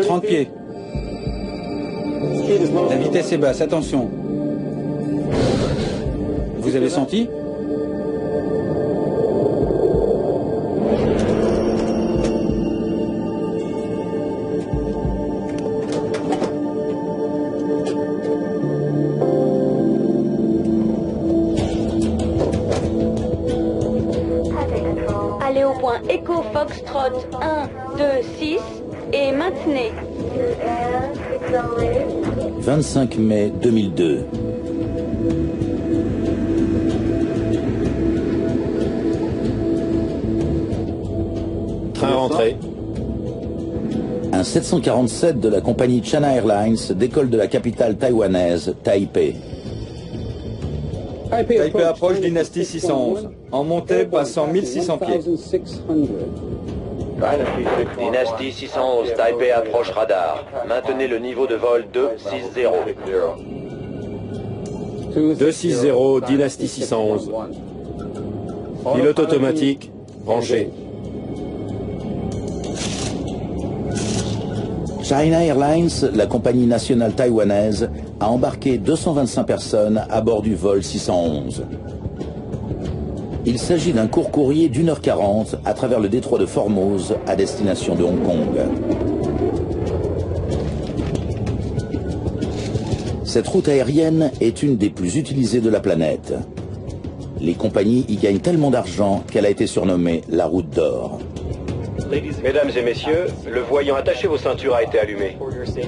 30 pieds. La vitesse est basse, attention. Vous avez senti? Allez au point Echo Foxtrot 1, 2, 6 et maintenez. 25 mai 2002. Train rentré. Un 747 de la compagnie China Airlines décolle de la capitale taïwanaise, Taipei. Taipei approche Dynasty 611. En montée, passant 1600 pieds. Dynasty 611, Taipei approche radar. Maintenez le niveau de vol 260. 260, Dynasty 611. Pilote automatique, branché. China Airlines, la compagnie nationale taïwanaise, a embarqué 225 personnes à bord du vol 611. Il s'agit d'un court courrier d'1h40 à travers le détroit de Formose à destination de Hong Kong. Cette route aérienne est une des plus utilisées de la planète. Les compagnies y gagnent tellement d'argent qu'elle a été surnommée la route d'or. Mesdames et messieurs, le voyant attachez vos ceintures a été allumé.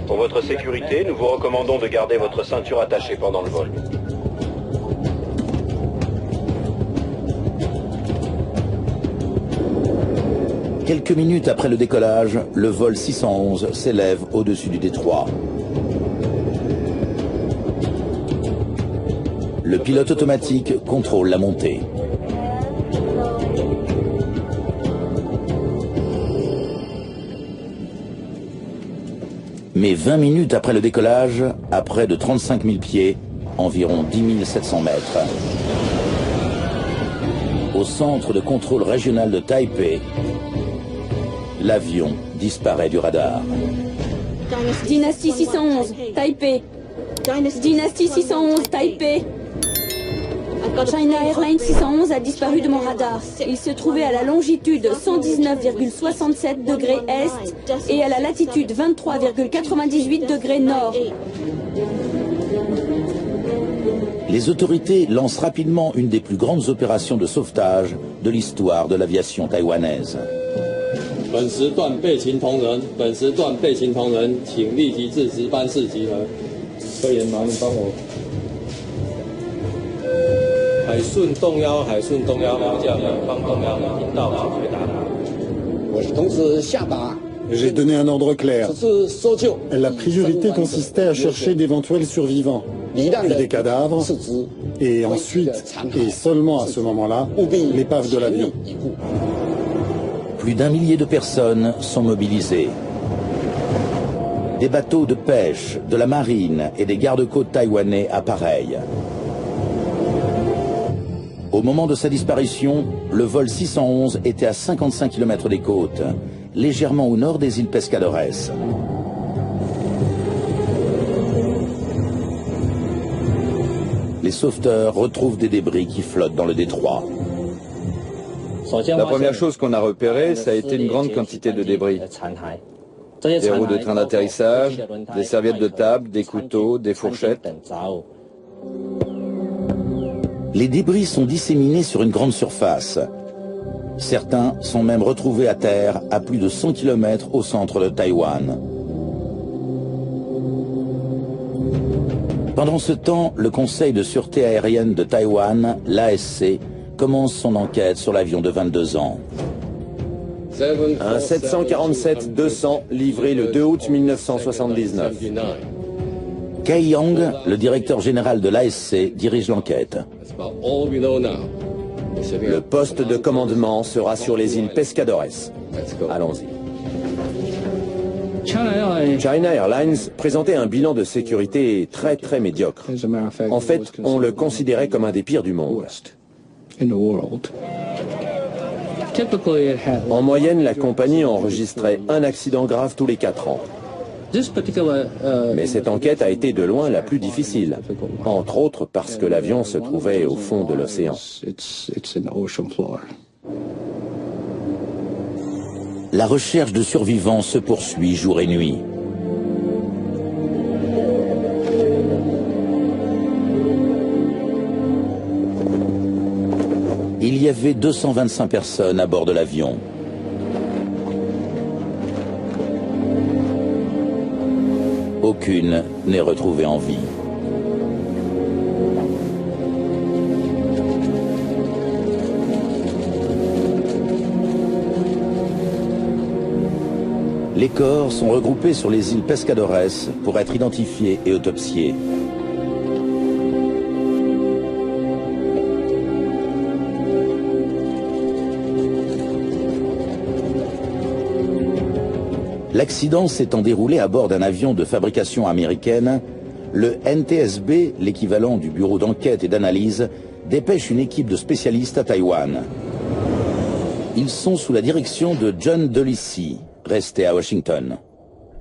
Pour votre sécurité, nous vous recommandons de garder votre ceinture attachée pendant le vol. Quelques minutes après le décollage, le vol 611 s'élève au-dessus du détroit. Le pilote automatique contrôle la montée. Mais 20 minutes après le décollage, à près de 35 000 pieds, environ 10 700 mètres, au centre de contrôle régional de Taipei, l'avion disparaît du radar. Dynasty 611, Taipei. Dynasty 611, Taipei. China Airlines 611 a disparu de mon radar. Il se trouvait à la longitude 119,67 degrés est et à la latitude 23,98 degrés nord. Les autorités lancent rapidement une des plus grandes opérations de sauvetage de l'histoire de l'aviation taïwanaise. J'ai donné un ordre clair. La priorité consistait à chercher d'éventuels survivants, puis des cadavres, et ensuite, et seulement à ce moment-là, l'épave de l'avion. Plus d'1 millier de personnes sont mobilisées. Des bateaux de pêche, de la marine et des gardes-côtes taïwanais appareillent. Au moment de sa disparition, le vol 611 était à 55 km des côtes, légèrement au nord des îles Pescadores. Les sauveteurs retrouvent des débris qui flottent dans le détroit. La première chose qu'on a repérée, ça a été une grande quantité de débris. Des roues de train d'atterrissage, des serviettes de table, des couteaux, des fourchettes. Les débris sont disséminés sur une grande surface. Certains sont même retrouvés à terre à plus de 100 km au centre de Taïwan. Pendant ce temps, le Conseil de sûreté aérienne de Taïwan, l'ASC, commence son enquête sur l'avion de 22 ans. Un 747-200 livré le 2 août 1979. Kei Yang, le directeur général de l'ASC, dirige l'enquête. Le poste de commandement sera sur les îles Pescadores. Allons-y. China Airlines présentait un bilan de sécurité très médiocre. En fait, on le considérait comme un des pires du monde. En moyenne, la compagnie enregistrait un accident grave tous les 4 ans. Mais cette enquête a été de loin la plus difficile, entre autres parce que l'avion se trouvait au fond de l'océan. La recherche de survivants se poursuit jour et nuit. Il y avait 225 personnes à bord de l'avion. Aucune n'est retrouvée en vie. Les corps sont regroupés sur les îles Pescadores pour être identifiés et autopsiés. L'accident s'étant déroulé à bord d'un avion de fabrication américaine, le NTSB, l'équivalent du bureau d'enquête et d'analyse, dépêche une équipe de spécialistes à Taïwan. Ils sont sous la direction de John Dolicy, resté à Washington.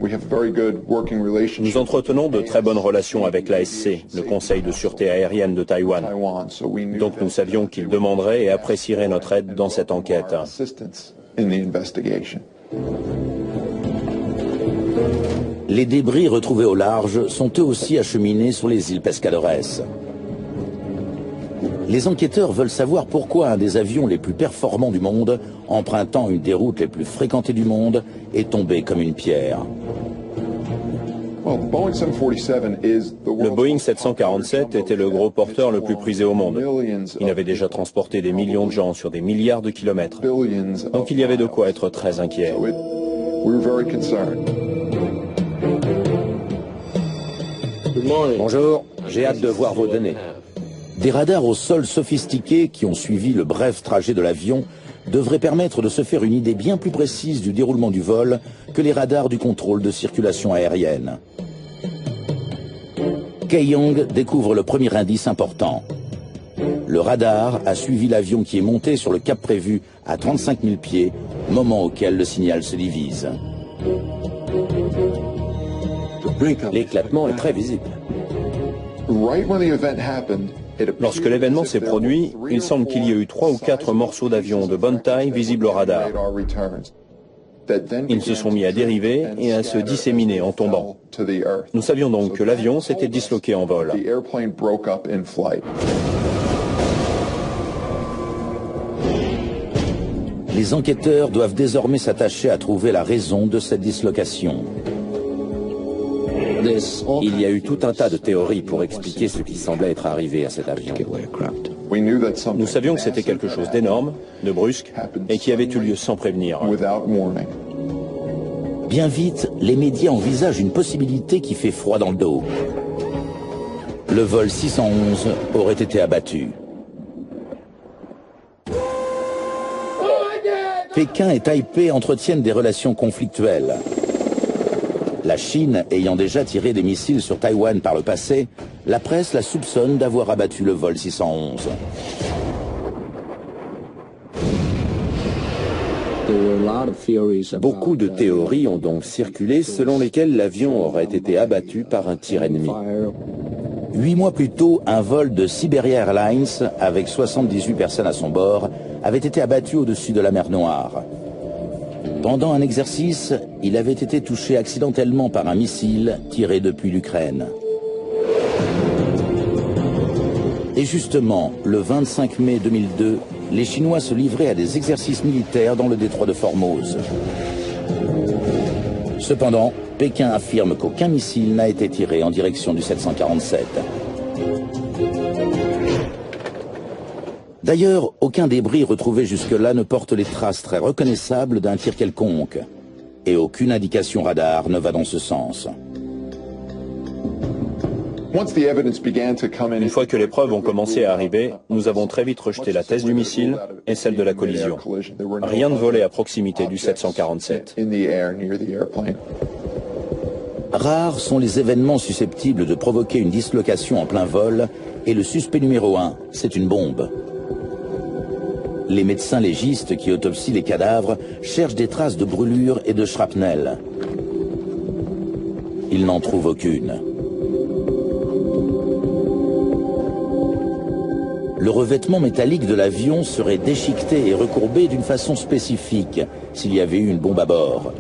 Nous entretenons de très bonnes relations avec l'ASC, le Conseil de sûreté aérienne de Taïwan. Donc nous savions qu'ils demanderaient et apprécieraient notre aide dans cette enquête. Les débris retrouvés au large sont eux aussi acheminés sur les îles Pescadores. Les enquêteurs veulent savoir pourquoi un des avions les plus performants du monde, empruntant une des routes les plus fréquentées du monde, est tombé comme une pierre. Le Boeing 747 était le gros porteur le plus prisé au monde. Il avait déjà transporté des millions de gens sur des milliards de kilomètres. Donc il y avait de quoi être très inquiet. Bonjour, j'ai hâte de voir vos données. Des radars au sol sophistiqués qui ont suivi le bref trajet de l'avion devraient permettre de se faire une idée bien plus précise du déroulement du vol que les radars du contrôle de circulation aérienne. Kei Young découvre le premier indice important. Le radar a suivi l'avion qui est monté sur le cap prévu à 35 000 pieds, moment auquel le signal se divise. L'éclatement est très visible. Lorsque l'événement s'est produit, il semble qu'il y ait eu 3 ou 4 morceaux d'avion de bonne taille visibles au radar. Ils se sont mis à dériver et à se disséminer en tombant. Nous savions donc que l'avion s'était disloqué en vol. Les enquêteurs doivent désormais s'attacher à trouver la raison de cette dislocation. Il y a eu tout un tas de théories pour expliquer ce qui semblait être arrivé à cet avion. Nous savions que c'était quelque chose d'énorme, de brusque, et qui avait eu lieu sans prévenir. Bien vite, les médias envisagent une possibilité qui fait froid dans le dos. Le vol 611 aurait été abattu. Pékin et Taipei entretiennent des relations conflictuelles. La Chine ayant déjà tiré des missiles sur Taïwan par le passé, la presse la soupçonne d'avoir abattu le vol 611. Beaucoup de théories ont donc circulé selon lesquelles l'avion aurait été abattu par un tir ennemi. 8 mois plus tôt, un vol de Siberia Airlines, avec 78 personnes à son bord, avait été abattu au-dessus de la mer Noire. Pendant un exercice, il avait été touché accidentellement par un missile tiré depuis l'Ukraine. Et justement, le 25 mai 2002, les Chinois se livraient à des exercices militaires dans le détroit de Formose. Cependant, Pékin affirme qu'aucun missile n'a été tiré en direction du 747. D'ailleurs, aucun débris retrouvé jusque-là ne porte les traces très reconnaissables d'un tir quelconque. Et aucune indication radar ne va dans ce sens. Une fois que les preuves ont commencé à arriver, nous avons très vite rejeté la thèse du missile et celle de la collision. Rien ne volait à proximité du 747. Rares sont les événements susceptibles de provoquer une dislocation en plein vol, et le suspect numéro 1, c'est une bombe. Les médecins légistes qui autopsient les cadavres cherchent des traces de brûlures et de shrapnel. il n'en trouve aucune. Le revêtement métallique de l'avion serait déchiqueté et recourbé d'une façon spécifique s'il y avait eu une bombe à bord.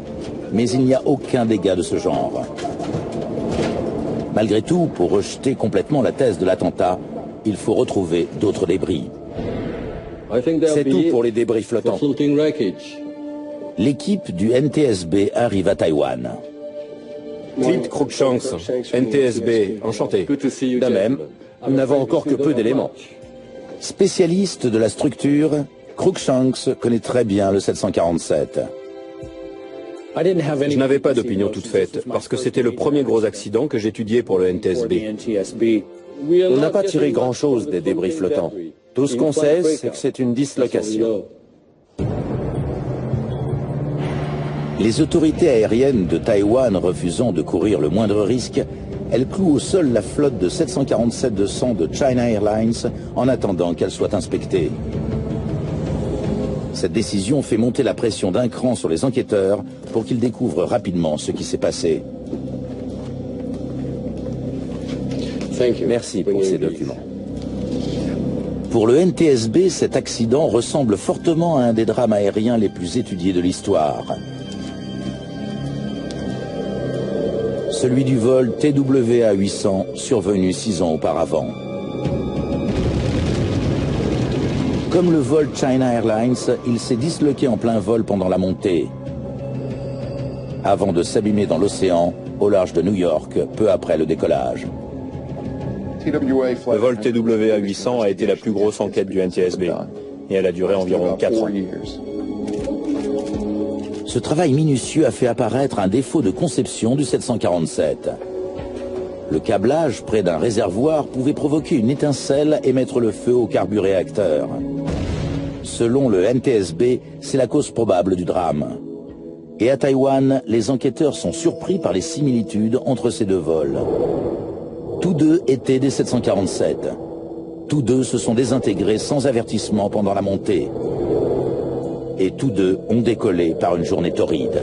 Mais il n'y a aucun dégât de ce genre. Malgré tout, pour rejeter complètement la thèse de l'attentat, il faut retrouver d'autres débris. C'est tout pour les débris flottants. L'équipe du NTSB arrive à Taïwan. Clint Cruikshanks, NTSB, enchanté. De même, nous n'avons encore que peu d'éléments. Spécialiste de la structure, Cruikshanks connaît très bien le 747. Je n'avais pas d'opinion toute faite, parce que c'était le premier gros accident que j'étudiais pour le NTSB. On n'a pas tiré grand-chose des débris flottants. Tout ce qu'on sait, c'est que c'est une dislocation. Les autorités aériennes de Taïwan refusant de courir le moindre risque, elles clouent au sol la flotte de 747-200 de China Airlines en attendant qu'elle soit inspectée. Cette décision fait monter la pression d'un cran sur les enquêteurs pour qu'ils découvrent rapidement ce qui s'est passé. Merci pour ces documents. Pour le NTSB, cet accident ressemble fortement à un des drames aériens les plus étudiés de l'histoire. Celui du vol TWA 800 survenu 6 ans auparavant. Comme le vol China Airlines, il s'est disloqué en plein vol pendant la montée, avant de s'abîmer dans l'océan au large de New York peu après le décollage. Le vol TWA 800 a été la plus grosse enquête du NTSB, et elle a duré environ 4 ans. Ce travail minutieux a fait apparaître un défaut de conception du 747. Le câblage près d'un réservoir pouvait provoquer une étincelle et mettre le feu au carburéacteur. Selon le NTSB, c'est la cause probable du drame. Et à Taïwan, les enquêteurs sont surpris par les similitudes entre ces deux vols. Tous deux étaient des 747. Tous deux se sont désintégrés sans avertissement pendant la montée. Et tous deux ont décollé par une journée torride.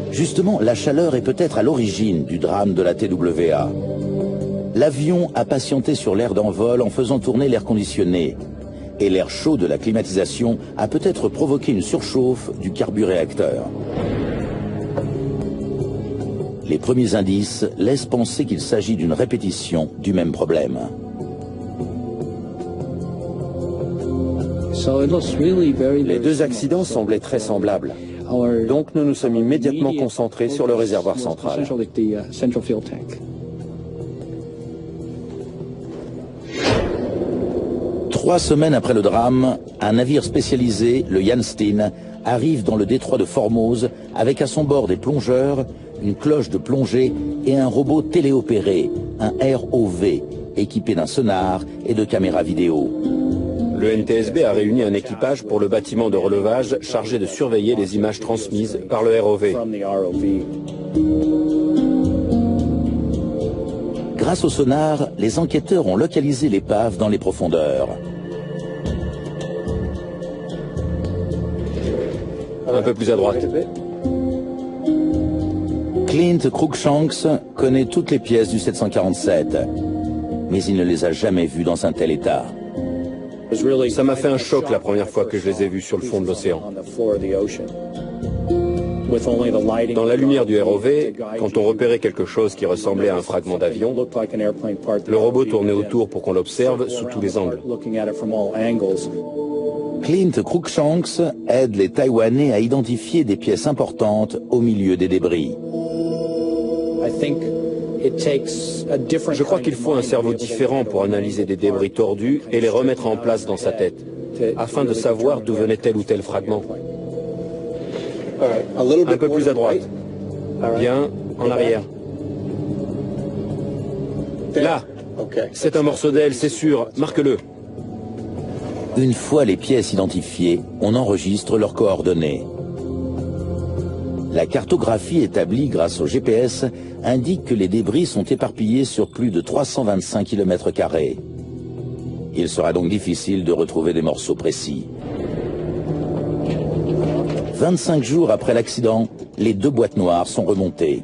Justement, la chaleur est peut-être à l'origine du drame de la TWA. L'avion a patienté sur l'air d'envol en faisant tourner l'air conditionné. Et l'air chaud de la climatisation a peut-être provoqué une surchauffe du carburéacteur. Les premiers indices laissent penser qu'il s'agit d'une répétition du même problème. Les deux accidents semblaient très semblables. Donc nous nous sommes immédiatement concentrés sur le réservoir central. 3 semaines après le drame, un navire spécialisé, le Yanstin, arrive dans le détroit de Formose avec à son bord des plongeurs, une cloche de plongée et un robot téléopéré, un ROV, équipé d'un sonar et de caméras vidéo. Le NTSB a réuni un équipage pour le bâtiment de relevage chargé de surveiller les images transmises par le ROV. Grâce au sonar, les enquêteurs ont localisé l'épave dans les profondeurs. Un peu plus à droite. Clint Cruikshanks connaît toutes les pièces du 747, mais il ne les a jamais vues dans un tel état. Ça m'a fait un choc la première fois que je les ai vus sur le fond de l'océan. Dans la lumière du ROV, quand on repérait quelque chose qui ressemblait à un fragment d'avion, le robot tournait autour pour qu'on l'observe sous tous les angles. Clint Cruikshanks aide les Taïwanais à identifier des pièces importantes au milieu des débris. Je crois qu'il faut un cerveau différent pour analyser des débris tordus et les remettre en place dans sa tête, afin de savoir d'où venait tel ou tel fragment. Un peu plus à droite. Bien, en arrière. Là, c'est un morceau d'aile, c'est sûr, marque-le. Une fois les pièces identifiées, on enregistre leurs coordonnées. La cartographie établie grâce au GPS indique que les débris sont éparpillés sur plus de 325 km². Il sera donc difficile de retrouver des morceaux précis. 25 jours après l'accident, les 2 boîtes noires sont remontées.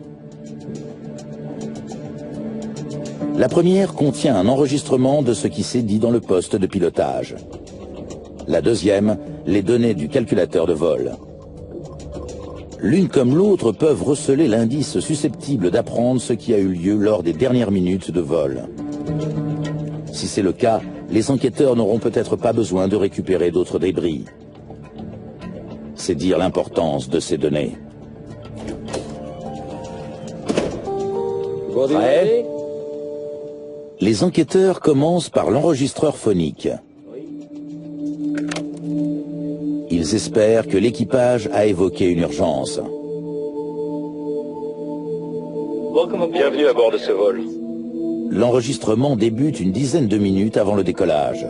La première contient un enregistrement de ce qui s'est dit dans le poste de pilotage. La deuxième, les données du calculateur de vol. L'une comme l'autre peuvent receler l'indice susceptible d'apprendre ce qui a eu lieu lors des dernières minutes de vol. Si c'est le cas, les enquêteurs n'auront peut-être pas besoin de récupérer d'autres débris. C'est dire l'importance de ces données. Prêt ? Les enquêteurs commencent par l'enregistreur phonique. Ils espèrent que l'équipage a évoqué une urgence. Bienvenue à bord de ce vol. L'enregistrement débute une dizaine de minutes avant le décollage.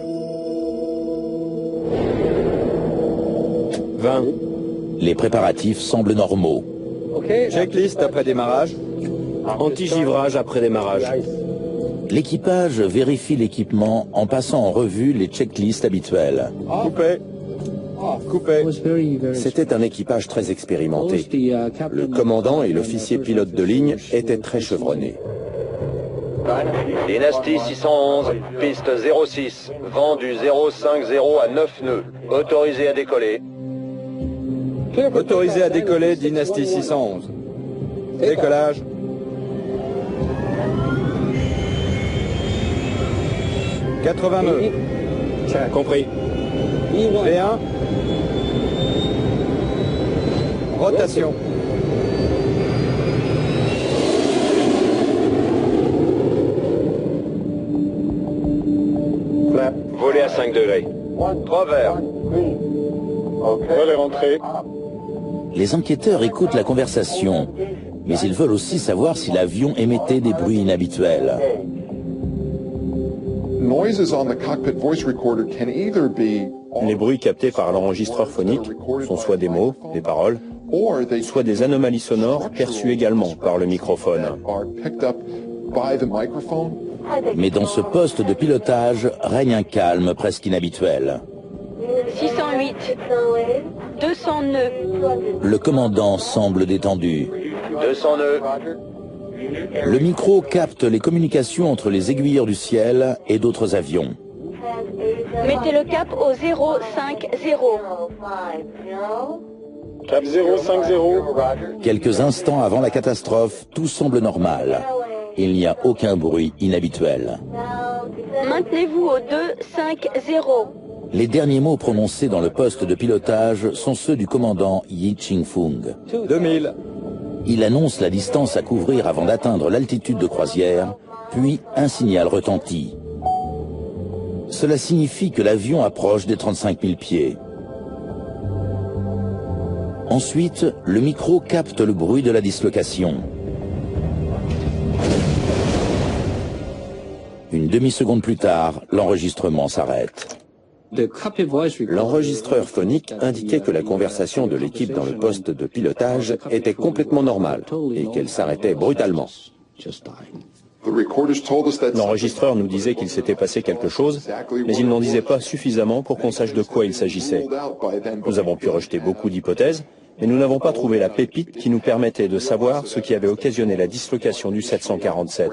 20. Les préparatifs semblent normaux. Checklist après démarrage. Anti-givrage après démarrage. L'équipage vérifie l'équipement en passant en revue les checklists habituelles. Coupé. Coupé. C'était un équipage très expérimenté. Le commandant et l'officier pilote de ligne étaient très chevronnés. Dynasty 611, piste 06, vent du 050 à 9 nœuds, autorisé à décoller. Autorisé à décoller, Dynasty 611. Décollage. « 80 nœuds. Compris. V1. Rotation. Voler à 5 degrés. Travers. Vol est rentré. Les enquêteurs écoutent la conversation, mais ils veulent aussi savoir si l'avion émettait des bruits inhabituels. Les bruits captés par l'enregistreur phonique sont soit des mots, des paroles, soit des anomalies sonores perçues également par le microphone. Mais dans ce poste de pilotage règne un calme presque inhabituel. 608, 200 nœuds. Le commandant semble détendu. 200 nœuds. Le micro capte les communications entre les aiguilleurs du ciel et d'autres avions. Mettez le cap au 050. Cap 050. Quelques instants avant la catastrophe, tout semble normal. Il n'y a aucun bruit inhabituel. Maintenez-vous au 250. Les derniers mots prononcés dans le poste de pilotage sont ceux du commandant Yi Ching-fung. 2000. Il annonce la distance à couvrir avant d'atteindre l'altitude de croisière, puis un signal retentit. Cela signifie que l'avion approche des 35 000 pieds. Ensuite, le micro capte le bruit de la dislocation. Une demi-seconde plus tard, l'enregistrement s'arrête. L'enregistreur phonique indiquait que la conversation de l'équipe dans le poste de pilotage était complètement normale et qu'elle s'arrêtait brutalement. L'enregistreur nous disait qu'il s'était passé quelque chose, mais il n'en disait pas suffisamment pour qu'on sache de quoi il s'agissait. Nous avons pu rejeter beaucoup d'hypothèses, mais nous n'avons pas trouvé la pépite qui nous permettait de savoir ce qui avait occasionné la dislocation du 747.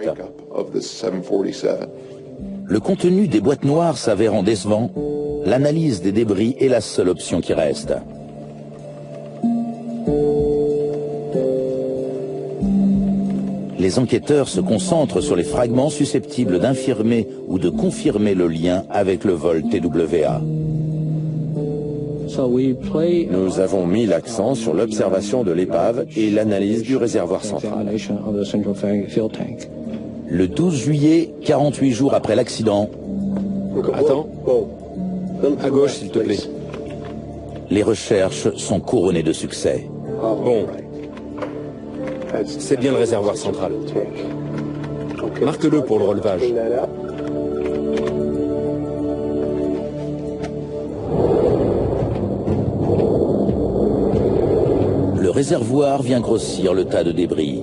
Le contenu des boîtes noires s'avérant décevant, l'analyse des débris est la seule option qui reste. Les enquêteurs se concentrent sur les fragments susceptibles d'infirmer ou de confirmer le lien avec le vol TWA. Nous avons mis l'accent sur l'observation de l'épave et l'analyse du réservoir central. Le 12 juillet, 48 jours après l'accident, Attends. À gauche, s'il te plaît. les recherches sont couronnées de succès. Bon. C'est bien le réservoir central. Marque-le pour le relevage. Le réservoir vient grossir le tas de débris.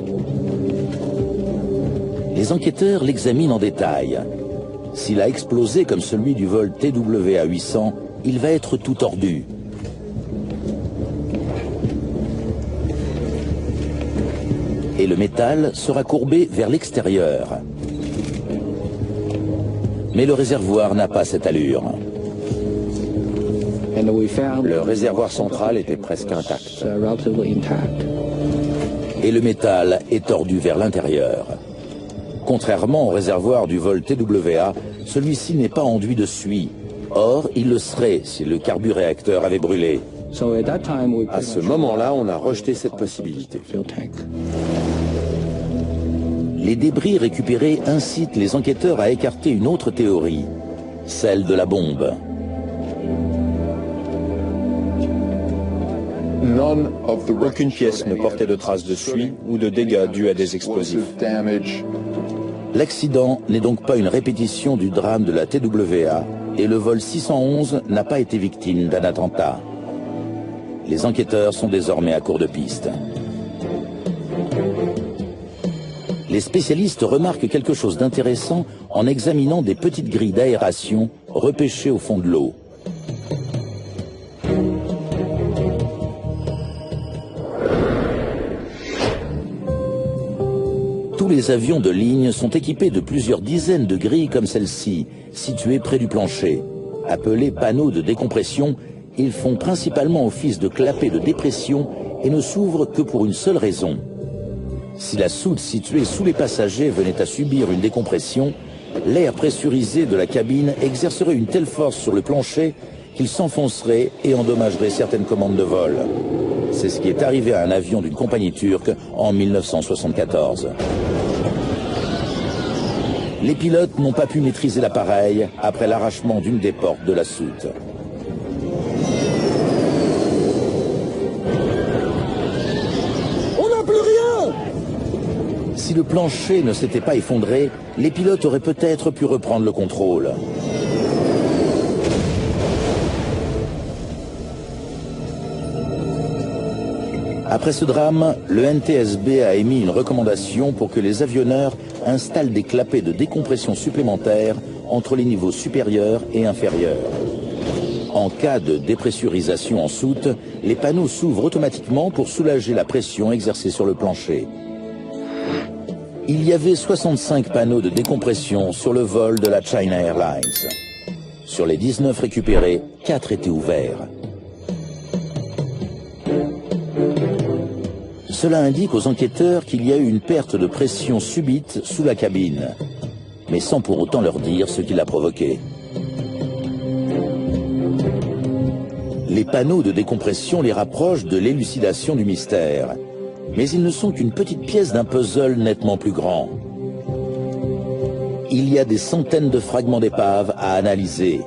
Les enquêteurs l'examinent en détail. S'il a explosé comme celui du vol TWA 800, il va être tout tordu. et le métal sera courbé vers l'extérieur. Mais le réservoir n'a pas cette allure. Le réservoir central était presque intact. Et le métal est tordu vers l'intérieur. Contrairement au réservoir du vol TWA, celui-ci n'est pas enduit de suie. Or, il le serait si le carburéacteur avait brûlé. À ce moment-là, on a rejeté cette possibilité. Les débris récupérés incitent les enquêteurs à écarter une autre théorie, celle de la bombe. Aucune pièce ne portait de traces de suie ou de dégâts dus à des explosifs. L'accident n'est donc pas une répétition du drame de la TWA et le vol 611 n'a pas été victime d'un attentat. Les enquêteurs sont désormais à court de piste. Les spécialistes remarquent quelque chose d'intéressant en examinant des petites grilles d'aération repêchées au fond de l'eau. Tous les avions de ligne sont équipés de plusieurs dizaines de grilles comme celle-ci, situées près du plancher. Appelés panneaux de décompression, ils font principalement office de clapets de dépression et ne s'ouvrent que pour une seule raison. Si la soute située sous les passagers venait à subir une décompression, l'air pressurisé de la cabine exercerait une telle force sur le plancher qu'il s'enfoncerait et endommagerait certaines commandes de vol. C'est ce qui est arrivé à un avion d'une compagnie turque en 1974. Les pilotes n'ont pas pu maîtriser l'appareil après l'arrachement d'une des portes de la soute. On n'a plus rien! Si le plancher ne s'était pas effondré, les pilotes auraient peut-être pu reprendre le contrôle. Après ce drame, le NTSB a émis une recommandation pour que les avionneurs installent des clapets de décompression supplémentaires entre les niveaux supérieurs et inférieurs. En cas de dépressurisation en soute, les panneaux s'ouvrent automatiquement pour soulager la pression exercée sur le plancher. Il y avait 65 panneaux de décompression sur le vol de la China Airlines. Sur les 19 récupérés, 4 étaient ouverts. Cela indique aux enquêteurs qu'il y a eu une perte de pression subite sous la cabine, mais sans pour autant leur dire ce qui l'a provoqué. Les panneaux de décompression les rapprochent de l'élucidation du mystère, mais ils ne sont qu'une petite pièce d'un puzzle nettement plus grand. Il y a des centaines de fragments d'épave à analyser,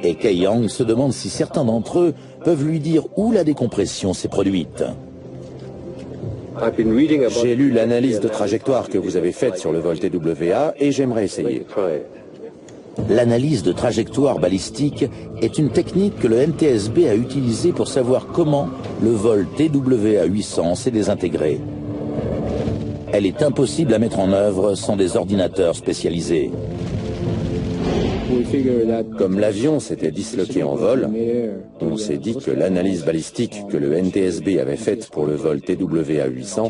et Kei Yang se demande si certains d'entre eux peuvent lui dire où la décompression s'est produite. J'ai lu l'analyse de trajectoire que vous avez faite sur le vol TWA et j'aimerais essayer. L'analyse de trajectoire balistique est une technique que le NTSB a utilisée pour savoir comment le vol TWA 800 s'est désintégré. Elle est impossible à mettre en œuvre sans des ordinateurs spécialisés. Comme l'avion s'était disloqué en vol, on s'est dit que l'analyse balistique que le NTSB avait faite pour le vol TWA 800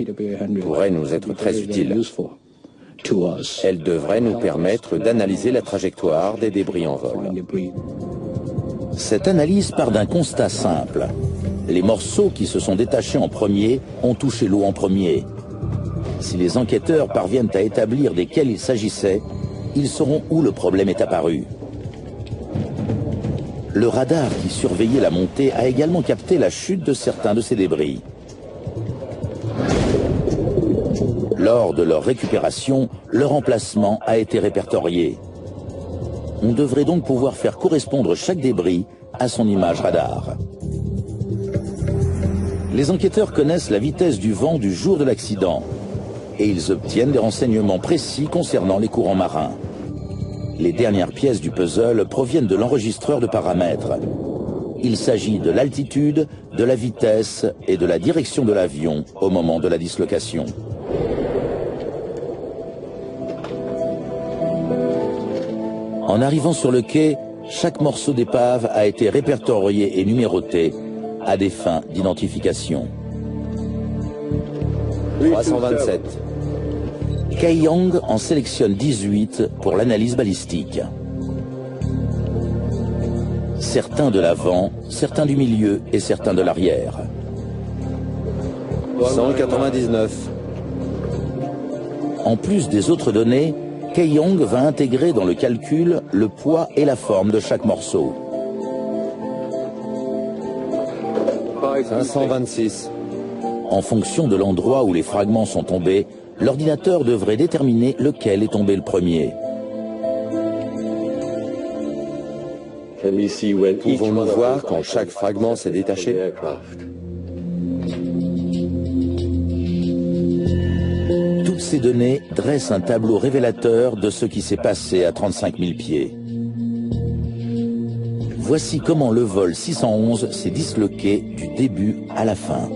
pourrait nous être très utile. Elle devrait nous permettre d'analyser la trajectoire des débris en vol. Cette analyse part d'un constat simple. Les morceaux qui se sont détachés en premier ont touché l'eau en premier. Si les enquêteurs parviennent à établir desquels il s'agissait, ils sauront où le problème est apparu. Le radar qui surveillait la montée a également capté la chute de certains de ces débris. Lors de leur récupération, leur emplacement a été répertorié. On devrait donc pouvoir faire correspondre chaque débris à son image radar. Les enquêteurs connaissent la vitesse du vent du jour de l'accident et ils obtiennent des renseignements précis concernant les courants marins. Les dernières pièces du puzzle proviennent de l'enregistreur de paramètres. Il s'agit de l'altitude, de la vitesse et de la direction de l'avion au moment de la dislocation. En arrivant sur le quai, chaque morceau d'épave a été répertorié et numéroté à des fins d'identification. 327. Kai Yang en sélectionne 18 pour l'analyse balistique. Certains de l'avant, certains du milieu et certains de l'arrière. 199. En plus des autres données, Kai Yang va intégrer dans le calcul le poids et la forme de chaque morceau. 526. En fonction de l'endroit où les fragments sont tombés, l'ordinateur devrait déterminer lequel est tombé le premier. Pouvons-nous voir quand chaque fragment s'est détaché? Toutes ces données dressent un tableau révélateur de ce qui s'est passé à 35 000 pieds. Voici comment le vol 611 s'est disloqué du début à la fin.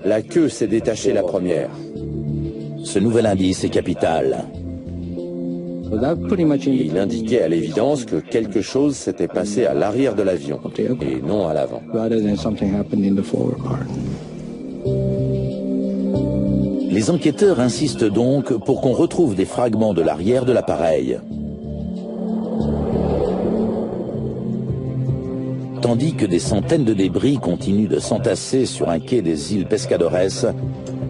La queue s'est détachée la première. Ce nouvel indice est capital. Il indiquait à l'évidence que quelque chose s'était passé à l'arrière de l'avion et non à l'avant. Les enquêteurs insistent donc pour qu'on retrouve des fragments de l'arrière de l'appareil. Tandis que des centaines de débris continuent de s'entasser sur un quai des îles Pescadores,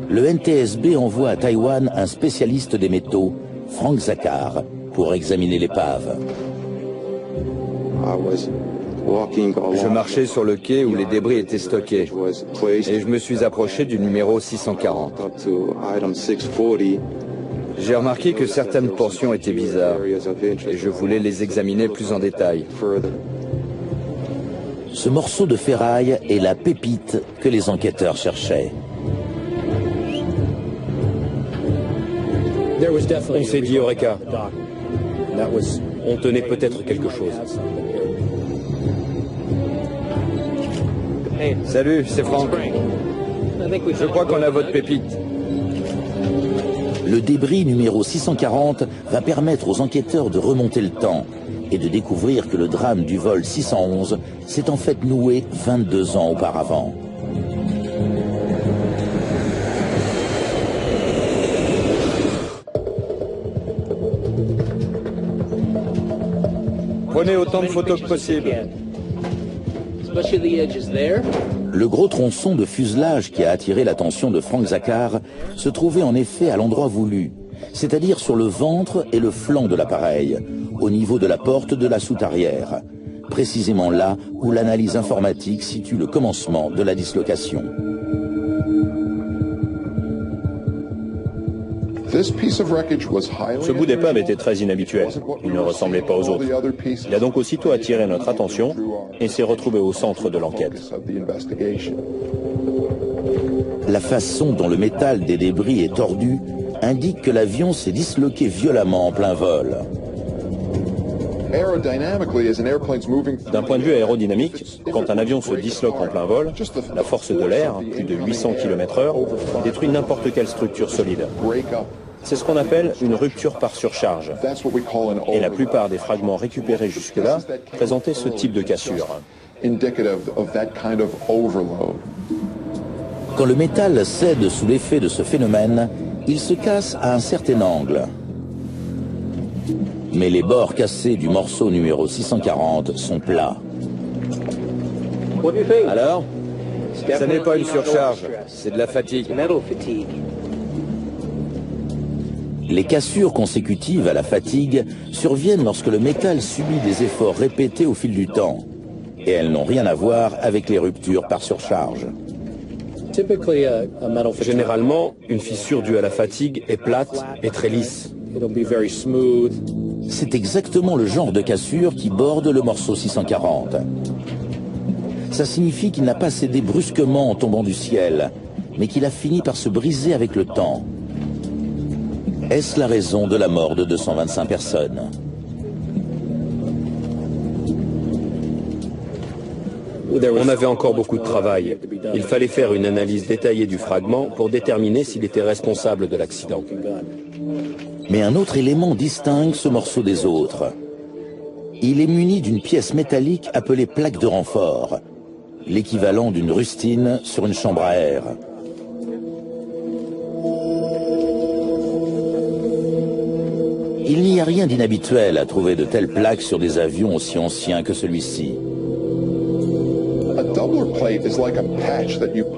le NTSB envoie à Taïwan un spécialiste des métaux, Frank Zakhar, pour examiner l'épave. Je marchais sur le quai où les débris étaient stockés et je me suis approché du numéro 640. J'ai remarqué que certaines portions étaient bizarres et je voulais les examiner plus en détail. Ce morceau de ferraille est la pépite que les enquêteurs cherchaient. On s'est dit Eureka. On tenait peut-être quelque chose. Salut, c'est Franck. Je crois qu'on a votre pépite. Le débris numéro 640 va permettre aux enquêteurs de remonter le temps et de découvrir que le drame du vol 611 s'est en fait noué 22 ans auparavant. Prenez autant de photos que possible. Le gros tronçon de fuselage qui a attiré l'attention de Frank Zakhar se trouvait en effet à l'endroit voulu, c'est-à-dire sur le ventre et le flanc de l'appareil, au niveau de la porte de la soute arrière, précisément là où l'analyse informatique situe le commencement de la dislocation. Ce bout d'épave était très inhabituel. Il ne ressemblait pas aux autres. Il a donc aussitôt attiré notre attention et s'est retrouvé au centre de l'enquête. La façon dont le métal des débris est tordu indique que l'avion s'est disloqué violemment en plein vol. D'un point de vue aérodynamique, quand un avion se disloque en plein vol, la force de l'air, plus de 800 km/h, détruit n'importe quelle structure solide. C'est ce qu'on appelle une rupture par surcharge. Et la plupart des fragments récupérés jusque-là présentaient ce type de cassure. Quand le métal cède sous l'effet de ce phénomène, il se casse à un certain angle. Mais les bords cassés du morceau numéro 640 sont plats. Alors? Ça n'est pas une surcharge, c'est de la fatigue. Les cassures consécutives à la fatigue surviennent lorsque le métal subit des efforts répétés au fil du temps. Et elles n'ont rien à voir avec les ruptures par surcharge. Généralement, une fissure due à la fatigue est plate et très lisse. C'est exactement le genre de cassure qui borde le morceau 640. Ça signifie qu'il n'a pas cédé brusquement en tombant du ciel, mais qu'il a fini par se briser avec le temps. Est-ce la raison de la mort de 225 personnes ? On avait encore beaucoup de travail. Il fallait faire une analyse détaillée du fragment pour déterminer s'il était responsable de l'accident. Mais un autre élément distingue ce morceau des autres. Il est muni d'une pièce métallique appelée plaque de renfort, l'équivalent d'une rustine sur une chambre à air. rien d'inhabituel à trouver de telles plaques sur des avions aussi anciens que celui-ci.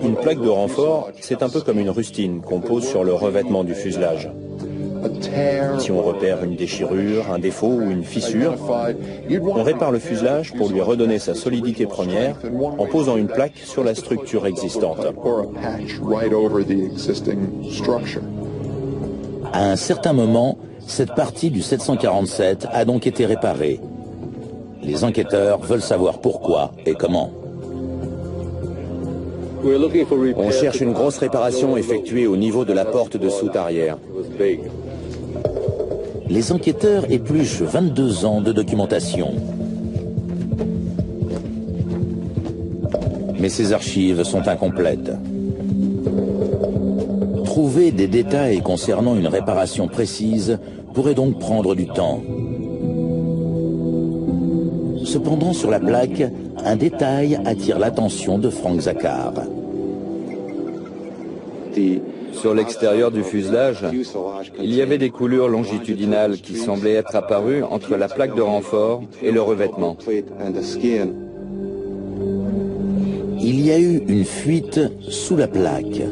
Une plaque de renfort, c'est un peu comme une rustine qu'on pose sur le revêtement du fuselage. Si on repère une déchirure, un défaut ou une fissure, on répare le fuselage pour lui redonner sa solidité première en posant une plaque sur la structure existante. À un certain moment, cette partie du 747 a donc été réparée. Les enquêteurs veulent savoir pourquoi et comment. On cherche une grosse réparation effectuée au niveau de la porte de soute arrière. Les enquêteurs épluchent 22 ans de documentation. Mais ces archives sont incomplètes. Trouver des détails concernant une réparation précise pourrait donc prendre du temps. Cependant, sur la plaque, un détail attire l'attention de Frank Zakhar. Sur l'extérieur du fuselage, il y avait des coulures longitudinales qui semblaient être apparues entre la plaque de renfort et le revêtement. Il y a eu une fuite sous la plaque.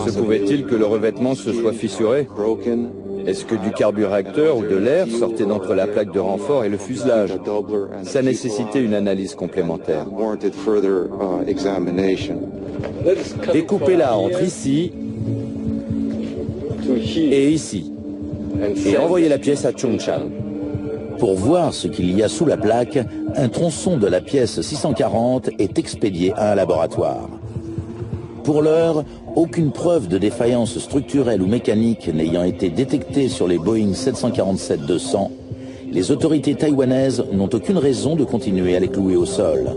Se pouvait-il que le revêtement se soit fissuré? Est-ce que du carburéacteur ou de l'air sortait d'entre la plaque de renfort et le fuselage? Ça nécessitait une analyse complémentaire. Découpez-la entre ici et ici. Et envoyez la pièce à Chungcheong. Pour voir ce qu'il y a sous la plaque, un tronçon de la pièce 640 est expédié à un laboratoire. Pour l'heure, aucune preuve de défaillance structurelle ou mécanique n'ayant été détectée sur les Boeing 747-200, les autorités taïwanaises n'ont aucune raison de continuer à les clouer au sol.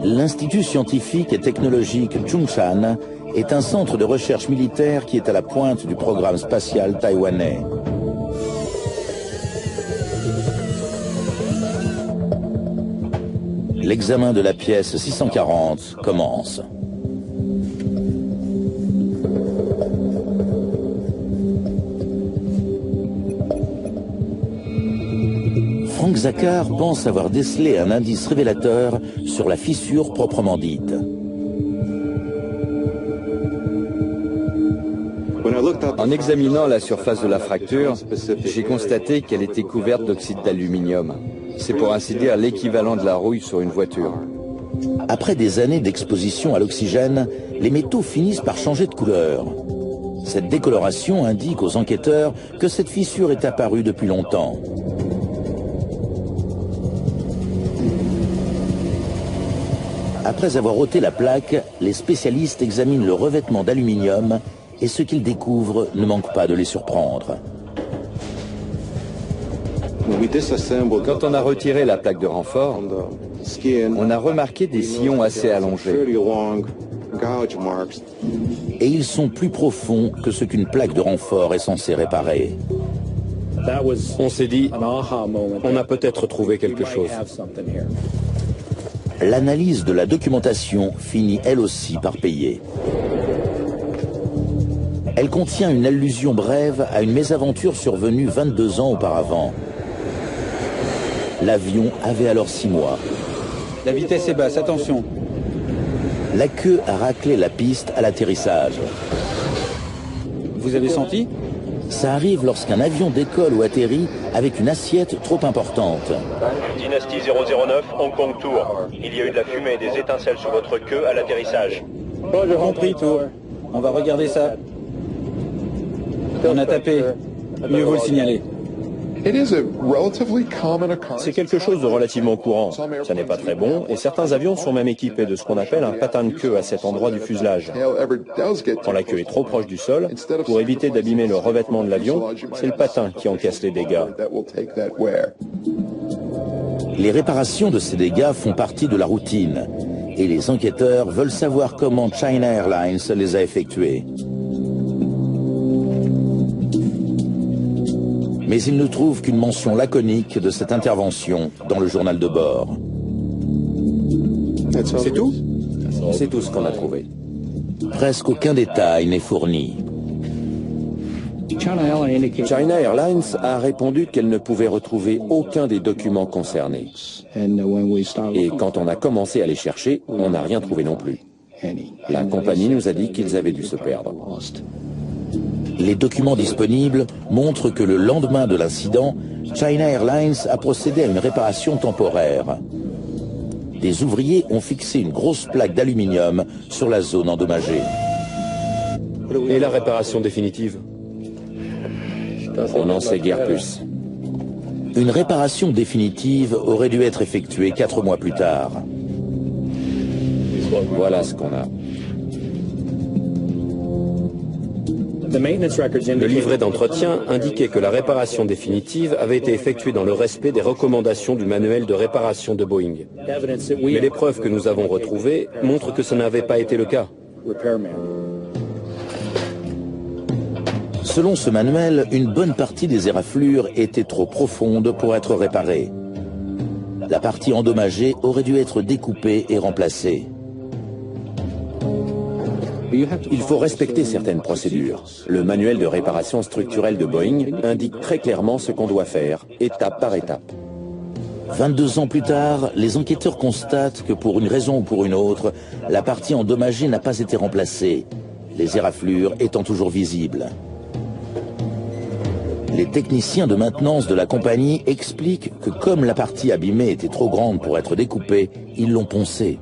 L'Institut scientifique et technologique Chung-Shan est un centre de recherche militaire qui est à la pointe du programme spatial taïwanais. L'examen de la pièce 640 commence. Frank Zakhar pense avoir décelé un indice révélateur sur la fissure proprement dite. En examinant la surface de la fracture, j'ai constaté qu'elle était couverte d'oxyde d'aluminium. C'est pour ainsi dire l'équivalent de la rouille sur une voiture. Après des années d'exposition à l'oxygène, les métaux finissent par changer de couleur. Cette décoloration indique aux enquêteurs que cette fissure est apparue depuis longtemps. Après avoir ôté la plaque, les spécialistes examinent le revêtement d'aluminium et ce qu'ils découvrent ne manque pas de les surprendre. Quand on a retiré la plaque de renfort, on a remarqué des sillons assez allongés. Et ils sont plus profonds que ce qu'une plaque de renfort est censée réparer. On s'est dit, on a peut-être trouvé quelque chose. L'analyse de la documentation finit elle aussi par payer. Elle contient une allusion brève à une mésaventure survenue 22 ans auparavant. L'avion avait alors 6 mois. La vitesse est basse, attention. La queue a raclé la piste à l'atterrissage. Vous avez senti? Ça arrive lorsqu'un avion décolle ou atterrit avec une assiette trop importante. Dynasty 009, Hong Kong Tour. Il y a eu de la fumée et des étincelles sur votre queue à l'atterrissage. Compris, Tour. On va regarder ça. On a tapé. Mieux vaut le signaler. C'est quelque chose de relativement courant. Ça n'est pas très bon et certains avions sont même équipés de ce qu'on appelle un patin de queue à cet endroit du fuselage. Quand la queue est trop proche du sol, pour éviter d'abîmer le revêtement de l'avion, c'est le patin qui encaisse les dégâts. Les réparations de ces dégâts font partie de la routine et les enquêteurs veulent savoir comment China Airlines les a effectués. Mais ils ne trouvent qu'une mention laconique de cette intervention dans le journal de bord. C'est tout? C'est tout ce qu'on a trouvé. Presque aucun détail n'est fourni. China Airlines a répondu qu'elle ne pouvait retrouver aucun des documents concernés. Et quand on a commencé à les chercher, on n'a rien trouvé non plus. La compagnie nous a dit qu'ils avaient dû se perdre. Les documents disponibles montrent que le lendemain de l'incident, China Airlines a procédé à une réparation temporaire. Des ouvriers ont fixé une grosse plaque d'aluminium sur la zone endommagée. Et la réparation définitive? On n'en sait guère plus. Une réparation définitive aurait dû être effectuée 4 mois plus tard. Voilà ce qu'on a. Le livret d'entretien indiquait que la réparation définitive avait été effectuée dans le respect des recommandations du manuel de réparation de Boeing. Mais les preuves que nous avons retrouvées montrent que ce n'avait pas été le cas. Selon ce manuel, une bonne partie des éraflures était trop profonde pour être réparée. La partie endommagée aurait dû être découpée et remplacée. Il faut respecter certaines procédures. Le manuel de réparation structurelle de Boeing indique très clairement ce qu'on doit faire, étape par étape. 22 ans plus tard, les enquêteurs constatent que pour une raison ou pour une autre, la partie endommagée n'a pas été remplacée, les éraflures étant toujours visibles. Les techniciens de maintenance de la compagnie expliquent que comme la partie abîmée était trop grande pour être découpée, ils l'ont poncée.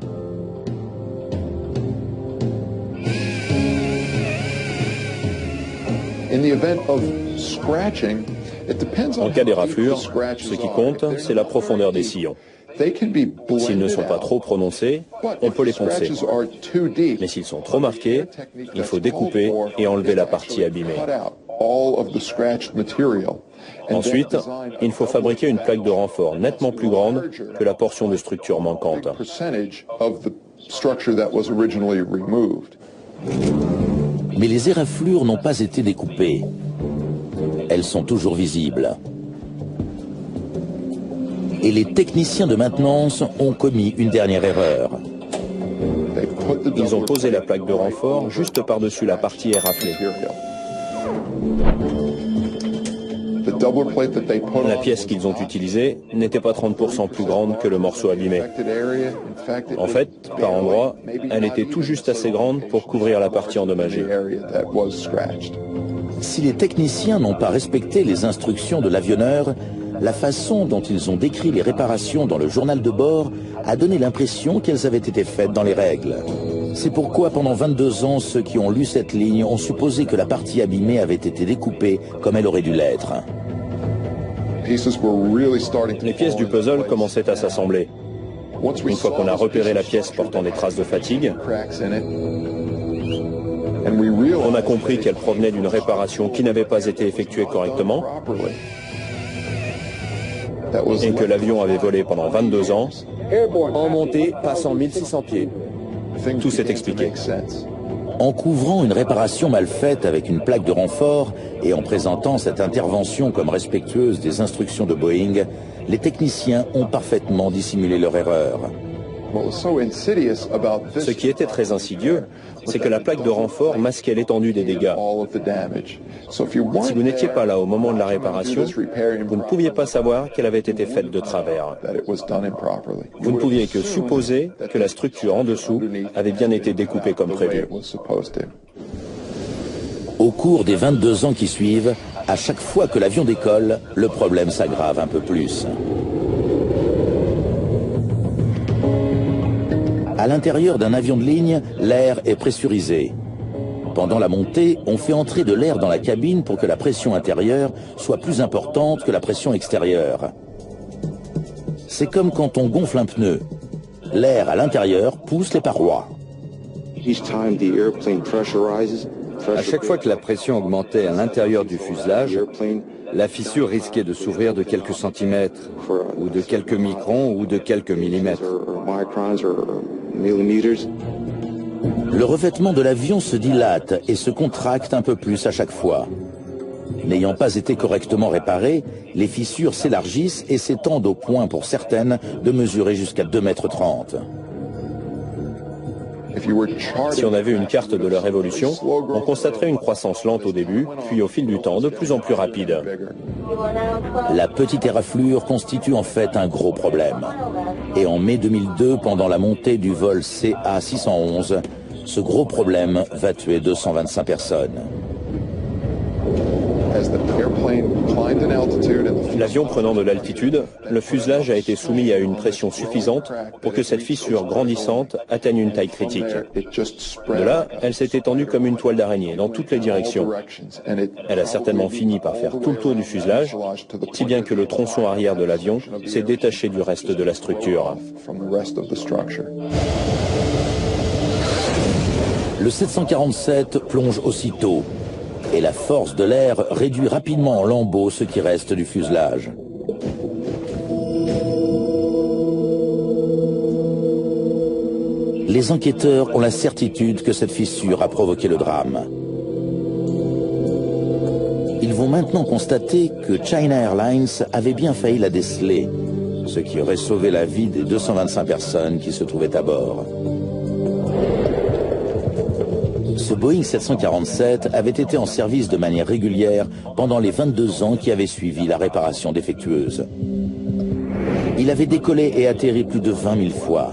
En cas d'éraflure, ce qui compte, c'est la profondeur des sillons. S'ils ne sont pas trop prononcés, on peut les poncer. Mais s'ils sont trop marqués, il faut découper et enlever la partie abîmée. Ensuite, il faut fabriquer une plaque de renfort nettement plus grande que la portion de structure manquante. Mais les éraflures n'ont pas été découpées. Elles sont toujours visibles. Et les techniciens de maintenance ont commis une dernière erreur. Ils ont posé la plaque de renfort juste par-dessus la partie éraflée. La pièce qu'ils ont utilisée n'était pas 30% plus grande que le morceau abîmé. En fait, par endroits, elle était tout juste assez grande pour couvrir la partie endommagée. Si les techniciens n'ont pas respecté les instructions de l'avionneur, la façon dont ils ont décrit les réparations dans le journal de bord a donné l'impression qu'elles avaient été faites dans les règles. C'est pourquoi pendant 22 ans, ceux qui ont lu cette ligne ont supposé que la partie abîmée avait été découpée comme elle aurait dû l'être. Les pièces du puzzle commençaient à s'assembler. Une fois qu'on a repéré la pièce portant des traces de fatigue, on a compris qu'elle provenait d'une réparation qui n'avait pas été effectuée correctement et que l'avion avait volé pendant 22 ans En montée, passant 1600 pieds. Tout s'est expliqué. En couvrant une réparation mal faite avec une plaque de renfort et en présentant cette intervention comme respectueuse des instructions de Boeing, les techniciens ont parfaitement dissimulé leur erreur. Ce qui était très insidieux, c'est que la plaque de renfort masquait l'étendue des dégâts. Si vous n'étiez pas là au moment de la réparation, vous ne pouviez pas savoir qu'elle avait été faite de travers. Vous ne pouviez que supposer que la structure en dessous avait bien été découpée comme prévu. Au cours des 22 ans qui suivent, à chaque fois que l'avion décolle, le problème s'aggrave un peu plus. À l'intérieur d'un avion de ligne, l'air est pressurisé. Pendant la montée, on fait entrer de l'air dans la cabine pour que la pression intérieure soit plus importante que la pression extérieure. C'est comme quand on gonfle un pneu. L'air à l'intérieur pousse les parois. À chaque fois que la pression augmentait à l'intérieur du fuselage, la fissure risquait de s'ouvrir de quelques centimètres, ou de quelques microns, ou de quelques millimètres. Le revêtement de l'avion se dilate et se contracte un peu plus à chaque fois. N'ayant pas été correctement réparées, les fissures s'élargissent et s'étendent au point, pour certaines, de mesurer jusqu'à 2,30 m. Si on avait une carte de leur évolution, on constaterait une croissance lente au début, puis au fil du temps de plus en plus rapide. La petite éraflure constitue en fait un gros problème. Et en mai 2002, pendant la montée du vol CA611, ce gros problème va tuer 225 personnes. L'avion prenant de l'altitude, le fuselage a été soumis à une pression suffisante pour que cette fissure grandissante atteigne une taille critique. De là, elle s'est étendue comme une toile d'araignée dans toutes les directions. Elle a certainement fini par faire tout le tour du fuselage, si bien que le tronçon arrière de l'avion s'est détaché du reste de la structure. Le 747 plonge aussitôt, et la force de l'air réduit rapidement en lambeaux ce qui reste du fuselage. Les enquêteurs ont la certitude que cette fissure a provoqué le drame. Ils vont maintenant constater que China Airlines avait bien failli la déceler, ce qui aurait sauvé la vie des 225 personnes qui se trouvaient à bord. Ce Boeing 747 avait été en service de manière régulière pendant les 22 ans qui avaient suivi la réparation défectueuse. Il avait décollé et atterri plus de 20 000 fois.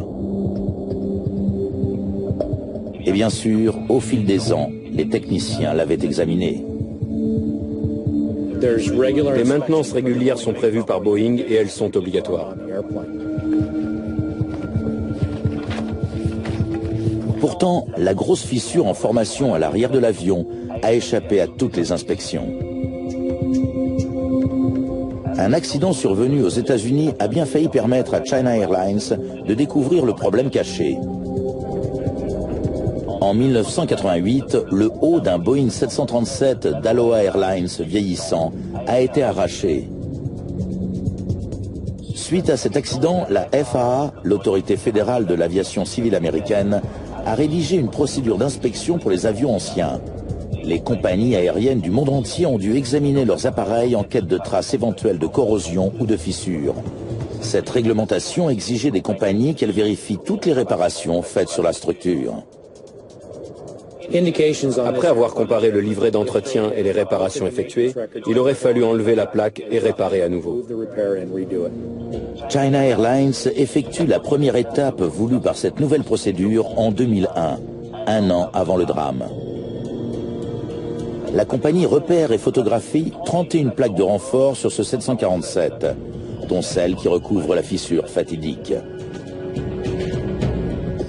Et bien sûr, au fil des ans, les techniciens l'avaient examiné. Des maintenances régulières sont prévues par Boeing et elles sont obligatoires. Pourtant, la grosse fissure en formation à l'arrière de l'avion a échappé à toutes les inspections. Un accident survenu aux États-Unis a bien failli permettre à China Airlines de découvrir le problème caché. En 1988, le haut d'un Boeing 737 d'Aloha Airlines vieillissant a été arraché. Suite à cet accident, la FAA, l'autorité fédérale de l'aviation civile américaine, a rédigé une procédure d'inspection pour les avions anciens. Les compagnies aériennes du monde entier ont dû examiner leurs appareils en quête de traces éventuelles de corrosion ou de fissures. Cette réglementation exigeait des compagnies qu'elles vérifient toutes les réparations faites sur la structure. Après avoir comparé le livret d'entretien et les réparations effectuées, il aurait fallu enlever la plaque et réparer à nouveau. China Airlines effectue la première étape voulue par cette nouvelle procédure en 2001, un an avant le drame. La compagnie repère et photographie 31 plaques de renfort sur ce 747, dont celle qui recouvre la fissure fatidique.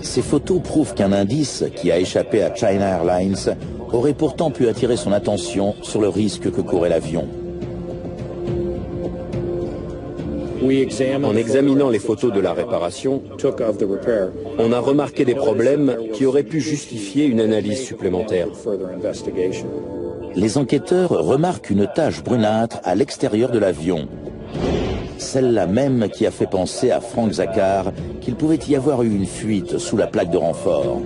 Ces photos prouvent qu'un indice qui a échappé à China Airlines aurait pourtant pu attirer son attention sur le risque que courait l'avion. En examinant les photos de la réparation, on a remarqué des problèmes qui auraient pu justifier une analyse supplémentaire. Les enquêteurs remarquent une tache brunâtre à l'extérieur de l'avion. Celle-là même qui a fait penser à Frank Zakhar qu'il pouvait y avoir eu une fuite sous la plaque de renfort.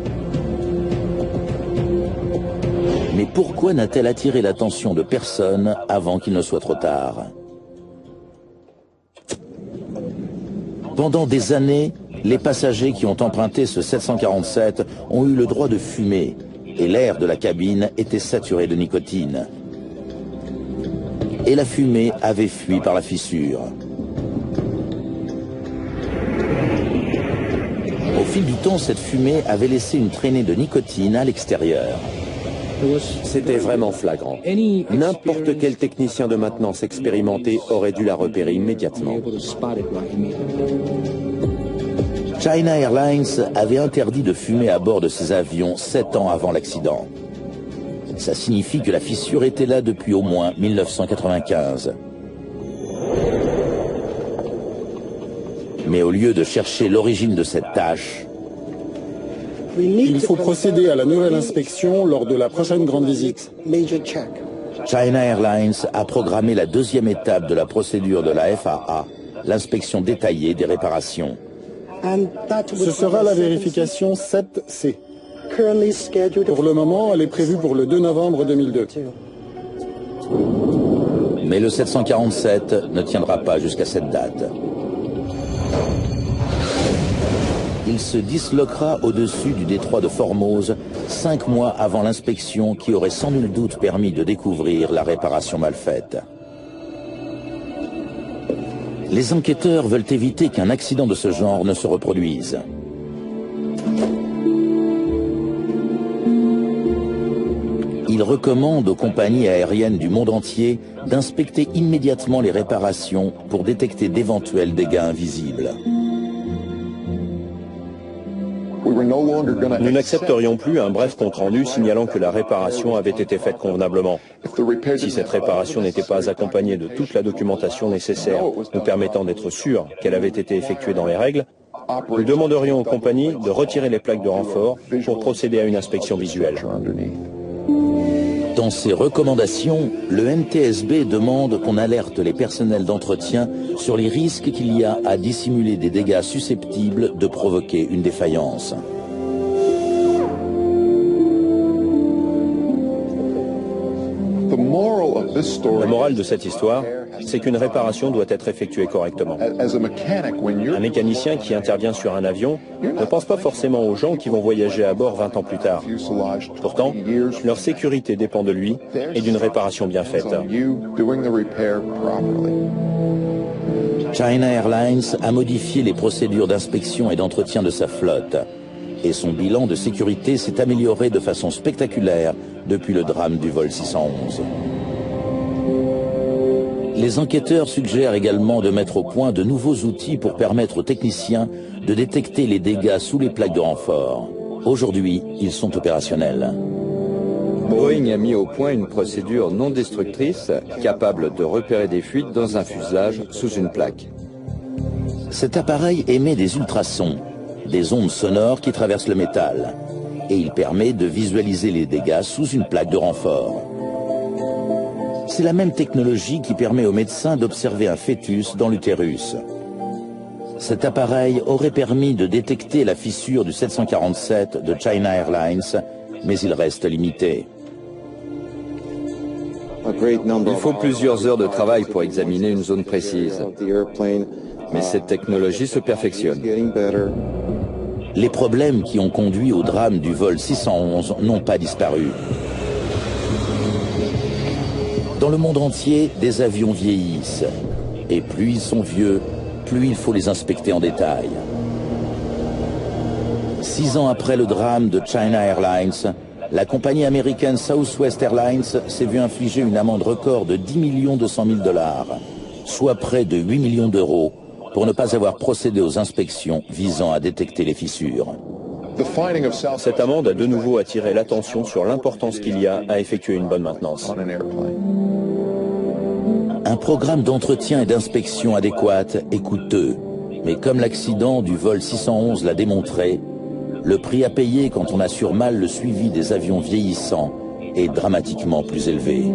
Mais pourquoi n'a-t-elle attiré l'attention de personne avant qu'il ne soit trop tard? Pendant des années, les passagers qui ont emprunté ce 747 ont eu le droit de fumer et l'air de la cabine était saturé de nicotine. Et la fumée avait fui par la fissure. Au fil du temps, cette fumée avait laissé une traînée de nicotine à l'extérieur. C'était vraiment flagrant. N'importe quel technicien de maintenance expérimenté aurait dû la repérer immédiatement. China Airlines avait interdit de fumer à bord de ses avions 7 ans avant l'accident. Ça signifie que la fissure était là depuis au moins 1995. Mais au lieu de chercher l'origine de cette tache, il faut procéder à la nouvelle inspection lors de la prochaine grande visite. China Airlines a programmé la deuxième étape de la procédure de la FAA, l'inspection détaillée des réparations. Ce sera la vérification 7C. Pour le moment, elle est prévue pour le 2 novembre 2002. Mais le 747 ne tiendra pas jusqu'à cette date. il se disloquera au-dessus du détroit de Formose 5 mois avant l'inspection qui aurait sans nul doute permis de découvrir la réparation mal faite. Les enquêteurs veulent éviter qu'un accident de ce genre ne se reproduise. Ils recommandent aux compagnies aériennes du monde entier d'inspecter immédiatement les réparations pour détecter d'éventuels dégâts invisibles. Nous n'accepterions plus un bref compte-rendu signalant que la réparation avait été faite convenablement. Si cette réparation n'était pas accompagnée de toute la documentation nécessaire nous permettant d'être sûrs qu'elle avait été effectuée dans les règles, nous demanderions aux compagnies de retirer les plaques de renfort pour procéder à une inspection visuelle. Dans ses recommandations, le NTSB demande qu'on alerte les personnels d'entretien sur les risques qu'il y a à dissimuler des dégâts susceptibles de provoquer une défaillance. La morale de cette histoire, c'est qu'une réparation doit être effectuée correctement. Un mécanicien qui intervient sur un avion ne pense pas forcément aux gens qui vont voyager à bord 20 ans plus tard. Pourtant, leur sécurité dépend de lui et d'une réparation bien faite. China Airlines a modifié les procédures d'inspection et d'entretien de sa flotte. Et son bilan de sécurité s'est amélioré de façon spectaculaire depuis le drame du vol 611. Les enquêteurs suggèrent également de mettre au point de nouveaux outils pour permettre aux techniciens de détecter les dégâts sous les plaques de renfort. Aujourd'hui, ils sont opérationnels. Boeing a mis au point une procédure non destructrice capable de repérer des fuites dans un fuselage sous une plaque. Cet appareil émet des ultrasons, des ondes sonores qui traversent le métal, et il permet de visualiser les dégâts sous une plaque de renfort. C'est la même technologie qui permet aux médecins d'observer un fœtus dans l'utérus. Cet appareil aurait permis de détecter la fissure du 747 de China Airlines, mais il reste limité. Il faut plusieurs heures de travail pour examiner une zone précise, mais cette technologie se perfectionne. Les problèmes qui ont conduit au drame du vol 611 n'ont pas disparu. Dans le monde entier, des avions vieillissent. Et plus ils sont vieux, plus il faut les inspecter en détail. 6 ans après le drame de China Airlines, la compagnie américaine Southwest Airlines s'est vue infliger une amende record de 10 200 000 $, soit près de 8 millions d'euros, pour ne pas avoir procédé aux inspections visant à détecter les fissures. Cette amende a de nouveau attiré l'attention sur l'importance qu'il y a à effectuer une bonne maintenance. Un programme d'entretien et d'inspection adéquat est coûteux, mais comme l'accident du vol 611 l'a démontré, le prix à payer quand on assure mal le suivi des avions vieillissants est dramatiquement plus élevé.